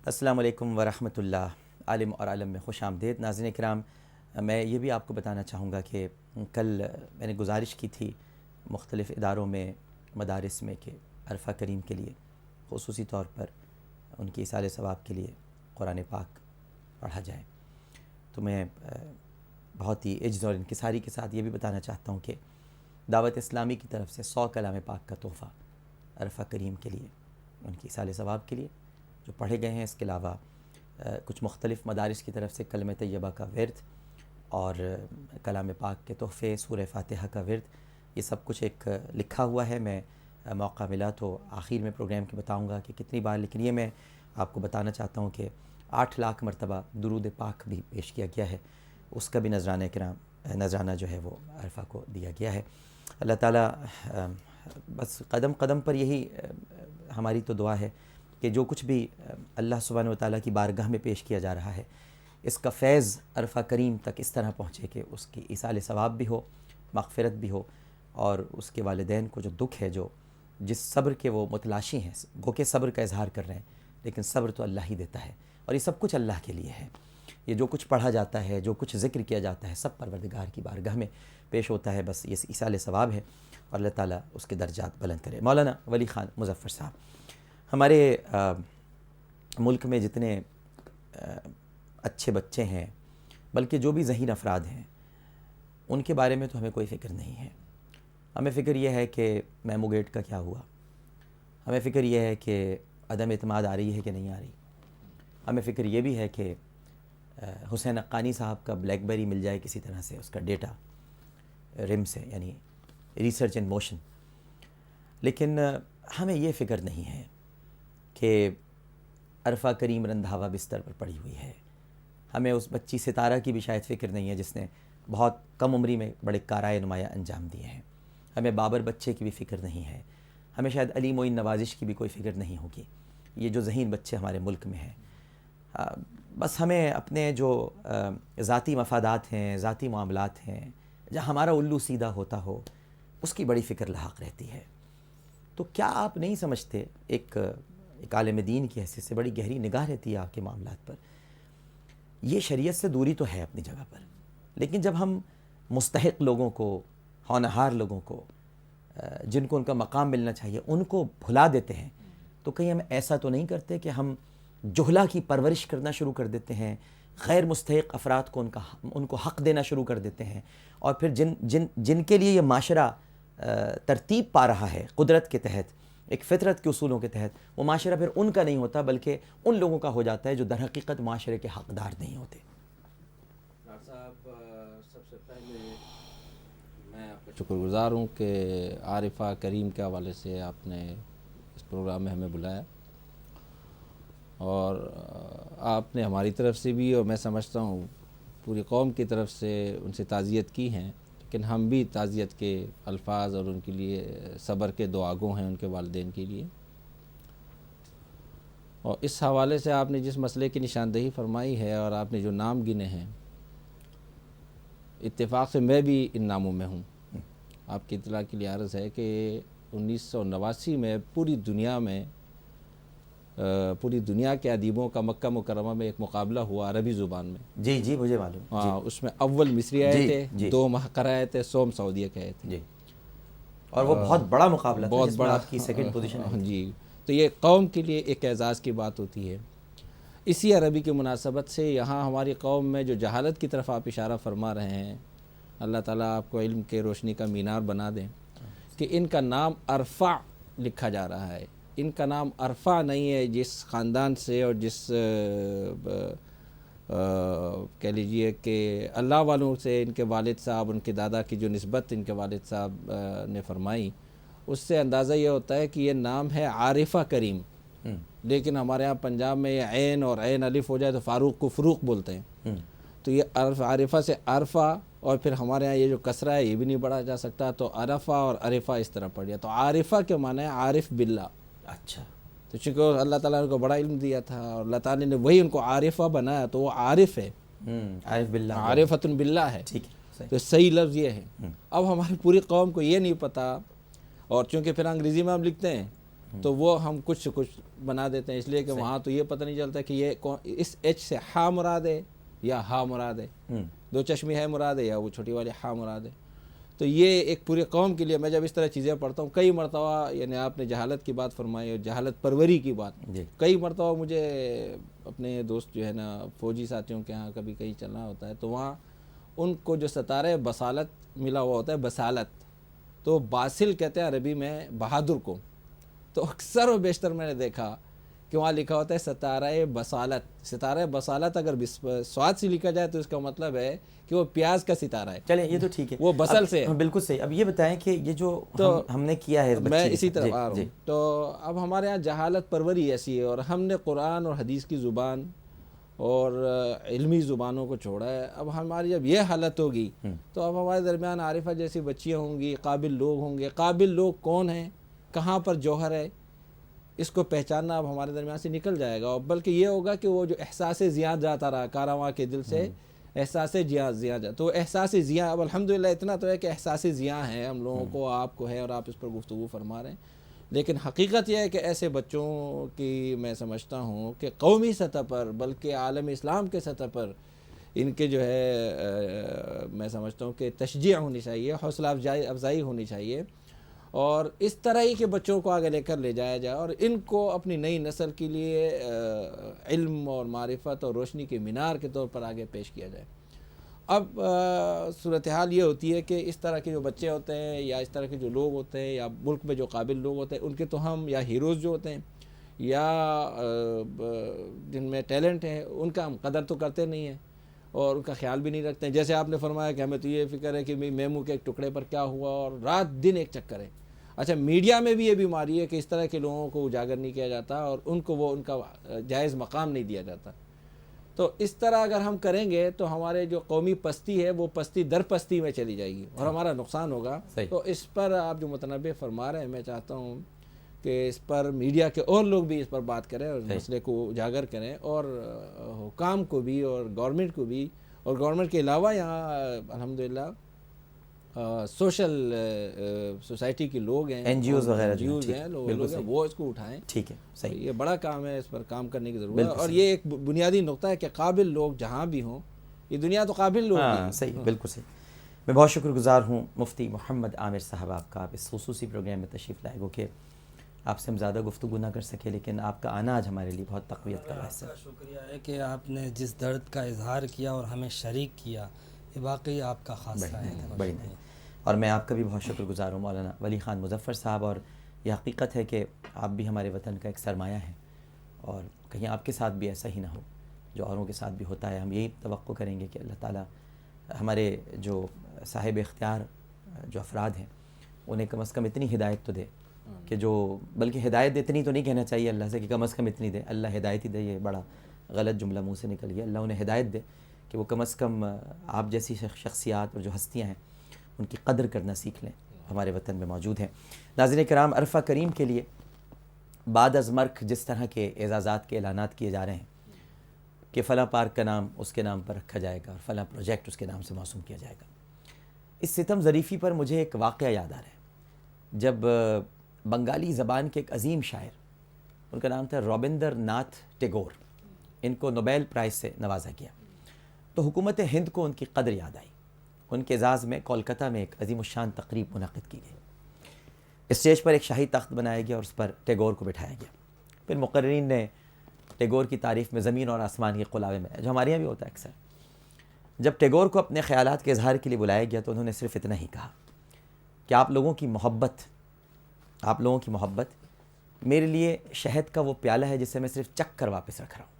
السلام علیکم ورحمۃ اللہ۔ عالم اور عالم میں خوش آمدید۔ ناظرین کرام، میں یہ بھی آپ کو بتانا چاہوں گا کہ کل میں نے گزارش کی تھی مختلف اداروں میں، مدارس میں، کہ عرفہ کریم کے لیے خصوصی طور پر ان کی ایصال ثواب کے لیے قرآن پاک پڑھا جائے۔ تو میں بہت ہی عجز اور انکساری کے ساتھ یہ بھی بتانا چاہتا ہوں کہ دعوت اسلامی کی طرف سے 100 کلام پاک کا تحفہ عرفہ کریم کے لیے، ان کی ایصال ثواب کے لیے جو پڑھے گئے ہیں۔ اس کے علاوہ کچھ مختلف مدارس کی طرف سے کلمہ طیبہ کا ورد اور کلام پاک کے تحفے، سورہ فاتحہ کا ورد، یہ سب کچھ ایک لکھا ہوا ہے۔ میں موقع ملا تو آخر میں پروگرام کے بتاؤں گا کہ کتنی بار، لیکن یہ میں آپ کو بتانا چاہتا ہوں کہ 8 لاکھ مرتبہ درود پاک بھی پیش کیا گیا ہے، اس کا بھی نذرانہ جو ہے وہ عرفہ کو دیا گیا ہے۔ اللہ تعالیٰ بس قدم قدم پر یہی ہماری تو دعا ہے کہ جو کچھ بھی اللہ سبحانہ و تعالیٰ کی بارگاہ میں پیش کیا جا رہا ہے، اس کا فیض عرفہ کریم تک اس طرح پہنچے کہ اس کی ایصال ثواب بھی ہو، مغفرت بھی ہو، اور اس کے والدین کو جو دکھ ہے، جو جس صبر کے وہ متلاشی ہیں، گو کہ صبر کا اظہار کر رہے ہیں، لیکن صبر تو اللہ ہی دیتا ہے، اور یہ سب کچھ اللہ کے لیے ہے۔ یہ جو کچھ پڑھا جاتا ہے، جو کچھ ذکر کیا جاتا ہے، سب پروردگار کی بارگاہ میں پیش ہوتا ہے، بس یہ ایصال ثواب ہے، اور اللہ تعالیٰ اس کے درجات بلند کرے۔ مولانا ولی خان مظفر صاحب، ہمارے ملک میں جتنے اچھے بچے ہیں، بلکہ جو بھی ذہین افراد ہیں، ان کے بارے میں تو ہمیں کوئی فکر نہیں ہے۔ ہمیں فکر یہ ہے کہ میمو گیٹ کا کیا ہوا، ہمیں فکر یہ ہے کہ عدم اعتماد آ رہی ہے کہ نہیں آ رہی، ہمیں فکر یہ بھی ہے کہ حسین حقانی صاحب کا بلیک بیری مل جائے کسی طرح سے، اس کا ڈیٹا رم سے، یعنی ریسرچ ان موشن۔ لیکن ہمیں یہ فکر نہیں ہے کہ عرفہ کریم رندھاوا بستر پر پڑی ہوئی ہے۔ ہمیں اس بچی ستارہ کی بھی شاید فکر نہیں ہے جس نے بہت کم عمری میں بڑے کارائے نمایاں انجام دیے ہیں۔ ہمیں بابر بچے کی بھی فکر نہیں ہے۔ ہمیں شاید علی معین نوازش کی بھی کوئی فکر نہیں ہوگی، یہ جو ذہین بچے ہمارے ملک میں ہیں۔ بس ہمیں اپنے جو ذاتی مفادات ہیں، ذاتی معاملات ہیں، جہاں ہمارا الو سیدھا ہوتا ہو، اس کی بڑی فکر لاحق رہتی ہے۔ تو کیا آپ نہیں سمجھتے، ایک عالم دین کی حیثیت سے بڑی گہری نگاہ رہتی ہے آپ کے معاملات پر؟ یہ شریعت سے دوری تو ہے اپنی جگہ پر، لیکن جب ہم مستحق لوگوں کو، ہونہار لوگوں کو، جن کو ان کا مقام ملنا چاہیے، ان کو بھلا دیتے ہیں، تو کہیں ہم ایسا تو نہیں کرتے کہ ہم جہلا کی پرورش کرنا شروع کر دیتے ہیں، غیر مستحق افراد کو ان کو حق دینا شروع کر دیتے ہیں، اور پھر جن کے لیے یہ معاشرہ ترتیب پا رہا ہے قدرت کے تحت، ایک فطرت کے اصولوں کے تحت، وہ معاشرہ پھر ان کا نہیں ہوتا بلکہ ان لوگوں کا ہو جاتا ہے جو در حقیقت معاشرے کے حقدار نہیں ہوتے۔ ڈاکٹر صاحب، سب سے پہلے میں آپ کا شکر گزار ہوں کہ عارفہ کریم کے حوالے سے آپ نے اس پروگرام میں ہمیں بلایا، اور آپ نے ہماری طرف سے بھی، اور میں سمجھتا ہوں پوری قوم کی طرف سے، ان سے تعزیت کی ہیں، لیکن ہم بھی تعزیت کے الفاظ اور ان کے لیے صبر کے دعاگو ہیں، ان کے والدین کے لیے۔ اور اس حوالے سے آپ نے جس مسئلے کی نشاندہی فرمائی ہے اور آپ نے جو نام گنے ہیں، اتفاق سے میں بھی ان ناموں میں ہوں۔ آپ کی اطلاع کے لیے عرض ہے کہ 1989 میں پوری دنیا کے ادیبوں کا مکہ مکرمہ میں ایک مقابلہ ہوا عربی زبان میں۔ جی مجھے معلوم۔ اس میں اول مصری آئے تھے، 2 محقر آئے تھے، سوم سعودیہ کے آئے تھے، جی، اور وہ بہت بڑا مقابلہ تھا، بہت جس میں بڑا، آپ کی سیکنڈ پوزیشن ہے۔ جی، تو یہ قوم کے لیے ایک اعزاز کی بات ہوتی ہے۔ اسی عربی کی مناسبت سے یہاں ہماری قوم میں جو جہالت کی طرف آپ اشارہ فرما رہے ہیں، اللہ تعالیٰ آپ کو علم کے روشنی کا مینار بنا دیں، کہ ان کا نام ارفع لکھا جا رہا ہے۔ ان کا نام ارفع نہیں ہے جس خاندان سے اور جس کہہ لیجئے کہ اللہ والوں سے ان کے والد صاحب، ان کے دادا کی جو نسبت ان کے والد صاحب نے فرمائی، اس سے اندازہ یہ ہوتا ہے کہ یہ نام ہے عارفہ کریم۔ لیکن ہمارے ہاں پنجاب میں یہ عین اور عین الف ہو جائے تو فاروق کو فروق بولتے ہیں، تو یہ عارفہ سے عرفہ، اور پھر ہمارے ہاں یہ جو کسرہ ہے یہ بھی نہیں پڑھا جا سکتا، تو عرفہ اور عرفہ اس طرح پڑھ گیا۔ تو عارفہ کے معنی ہے عارف باللہ۔ اچھا، تو چونکہ اللہ تعالیٰ نے ان کو بڑا علم دیا تھا اور اللہ تعالیٰ نے وہی ان کو عارفہ بنایا، تو وہ عارف ہے، عارف باللہ، عارفۃ باللہ ہے۔ ٹھیک ہے، تو صحیح لفظ یہ ہے۔ اب ہماری پوری قوم کو یہ نہیں پتہ، اور چونکہ پھر انگریزی میں ہم لکھتے ہیں تو وہ ہم کچھ سے کچھ بنا دیتے ہیں، اس لیے کہ وہاں تو یہ پتہ نہیں چلتا کہ یہ اس ایچ سے ہا مراد ہے یا ہا مراد ہے، دو چشمی ہے مراد ہے یا وہ چھوٹی والی ہا مراد ہے۔ تو یہ ایک پوری قوم کے لیے میں جب اس طرح چیزیں پڑھتا ہوں کئی مرتبہ، یعنی آپ نے جہالت کی بات فرمائی اور جہالت پروری کی بات، کئی مرتبہ مجھے اپنے دوست جو ہے نا فوجی ساتھیوں کے ہاں کبھی کہیں چلنا ہوتا ہے تو وہاں ان کو جو ستارہ بصالت ملا ہوا ہوتا ہے، بصالت تو باسل کہتے ہیں عربی میں بہادر کو، تو اکثر و بیشتر میں نے دیکھا کہ وہاں لکھا ہوتا ہے ستارہ بصالت۔ ستارہ بصالت اگر سواد سے لکھا جائے تو اس کا مطلب ہے کہ وہ پیاز کا ستارہ ہے۔ چلیں یہ تو ٹھیک ہے، وہ بصل سے ہے۔ بالکل صحیح۔ اب یہ بتائیں کہ یہ جو ہم نے کیا ہے، میں اسی طرف آ رہا ہوں، تو اب ہمارے ہاں جہالت پروری ایسی ہے اور ہم نے قرآن اور حدیث کی زبان اور علمی زبانوں کو چھوڑا ہے۔ اب ہماری جب یہ حالت ہوگی تو اب ہمارے درمیان عارفہ جیسی بچیاں ہوں گی، قابل لوگ ہوں گے۔ قابل لوگ کون ہیں، کہاں پر جوہر ہے، اس کو پہچاننا اب ہمارے درمیان سے نکل جائے گا، اور بلکہ یہ ہوگا کہ وہ جو احساس زیاں جاتا رہا کارواں کے دل سے، احساس زیاں جاتا، تو احساس زیاں اب الحمدللہ اتنا تو ہے کہ احساس زیاں ہے ہم لوگوں کو، آپ کو ہے، اور آپ اس پر گفتگو فرما رہے ہیں۔ لیکن حقیقت یہ ہے کہ ایسے بچوں کی میں سمجھتا ہوں کہ قومی سطح پر بلکہ عالم اسلام کے سطح پر ان کے جو ہے میں سمجھتا ہوں کہ تشجیع ہونی چاہیے، حوصلہ افزائی ہونی چاہیے، اور اس طرح ہی کے بچوں کو آگے لے کر لے جایا جائے اور ان کو اپنی نئی نسل کے لیے علم اور معرفت اور روشنی کے مینار کے طور پر آگے پیش کیا جائے۔ اب صورتحال یہ ہوتی ہے کہ اس طرح کے جو بچے ہوتے ہیں یا اس طرح کے جو لوگ ہوتے ہیں یا ملک میں جو قابل لوگ ہوتے ہیں، ان کے تو ہم یا ہیروز جو ہوتے ہیں یا جن میں ٹیلنٹ ہے ان کا ہم قدر تو کرتے نہیں ہیں اور ان کا خیال بھی نہیں رکھتے ہیں۔ جیسے آپ نے فرمایا کہ ہمیں تو یہ فکر ہے کہ میمو کے ایک ٹکڑے پر کیا ہوا، اور رات دن ایک چکر ہے۔ اچھا، میڈیا میں بھی یہ بیماری ہے کہ اس طرح کے لوگوں کو اجاگر نہیں کیا جاتا اور ان کو ان کا جائز مقام نہیں دیا جاتا۔ تو اس طرح اگر ہم کریں گے تو ہمارے جو قومی پستی ہے وہ پستی در پستی میں چلی جائے گی اور ہمارا نقصان ہوگا۔ تو اس پر آپ جو متنبع فرما رہے ہیں، میں چاہتا ہوں کہ اس پر میڈیا کے اور لوگ بھی اس پر بات کریں اور مسئلے کو اجاگر کریں، اور حکام کو بھی اور گورنمنٹ کو بھی، اور گورنمنٹ کے علاوہ یہاں الحمدللہ سوشل سوسائٹی کے لوگ ہیں، این جی اوز وغیرہ ہیں، لوگ ہیں، وہ اس کو اٹھائیں۔ ٹھیک ہے، صحیح، یہ بڑا کام ہے، اس پر کام کرنے کی ضرورت ہے، اور یہ ایک بنیادی نقطہ ہے کہ قابل لوگ جہاں بھی ہوں، یہ دنیا تو قابل لوگ ہیں۔ صحیح، بالکل صحیح۔ میں بہت شکر گزار ہوں مفتی محمد عامر صاحب آپ کا، آپ اس خصوصی پروگرام میں تشریف لائے، گو کہ آپ سے ہم زیادہ گفتگو نہ کر سکے، لیکن آپ کا آنا آج ہمارے لیے بہت تقویت کا باعث ہے۔ آپ کا شکریہ ہے کہ آپ نے جس درد کا اظہار کیا اور ہمیں شریک کیا، یہ واقعی آپ کا خاصہ ہے۔ بڑی نہیں، اور میں آپ کا بھی بہت شکر گزار ہوں مولانا ولی خان مظفر صاحب، اور یہ حقیقت ہے کہ آپ بھی ہمارے وطن کا ایک سرمایہ ہیں، اور کہیں آپ کے ساتھ بھی ایسا ہی نہ ہو جو اوروں کے ساتھ بھی ہوتا ہے۔ ہم یہی توقع کریں گے کہ اللہ تعالیٰ ہمارے جو صاحب اختیار جو افراد ہیں انہیں کم از کم اتنی ہدایت تو دے کہ جو، بلکہ ہدایت اتنی تو نہیں کہنا چاہیے اللہ سے کہ کم از کم اتنی دے، اللہ ہدایت ہی دے، یہ بڑا غلط جملہ منہ سے نکل گیا۔ اللہ انہیں ہدایت دے کہ وہ کم از کم آپ جیسی شخصیات اور جو ہستیاں ہیں ان کی قدر کرنا سیکھ لیں، ہمارے وطن میں موجود ہیں۔ ناظرین کرام، عرفہ کریم کے لیے بعد از مرگ جس طرح کے اعزازات کے اعلانات کیے جا رہے ہیں کہ فلاں پارک کا نام اس کے نام پر رکھا جائے گا اور فلاں پروجیکٹ اس کے نام سے موسوم کیا جائے گا، اس ستم ظریفی پر مجھے ایک واقعہ یاد آ رہا ہے۔ جب بنگالی زبان کے ایک عظیم شاعر، ان کا نام تھا رابندر ناتھ ٹیگور، ان کو نوبیل پرائز سے نوازا گیا، تو حکومت ہند کو ان کی قدر یاد آئی۔ ان کے اعزاز میں کولکتہ میں ایک عظیم الشان تقریب منعقد کی گئی، اسٹیج پر ایک شاہی تخت بنایا گیا اور اس پر ٹیگور کو بٹھایا گیا۔ پھر مقررین نے ٹیگور کی تعریف میں زمین اور آسمان کے قلاوے میں، جو ہمارے یہاں بھی ہوتا ہے اکثر، جب ٹیگور کو اپنے خیالات کے اظہار کے لیے بلایا گیا تو انہوں نے صرف اتنا ہی کہا کہ آپ لوگوں کی محبت میرے لیے شہد کا وہ پیالہ ہے جسے میں صرف چکھ کر واپس رکھ رہا ہوں۔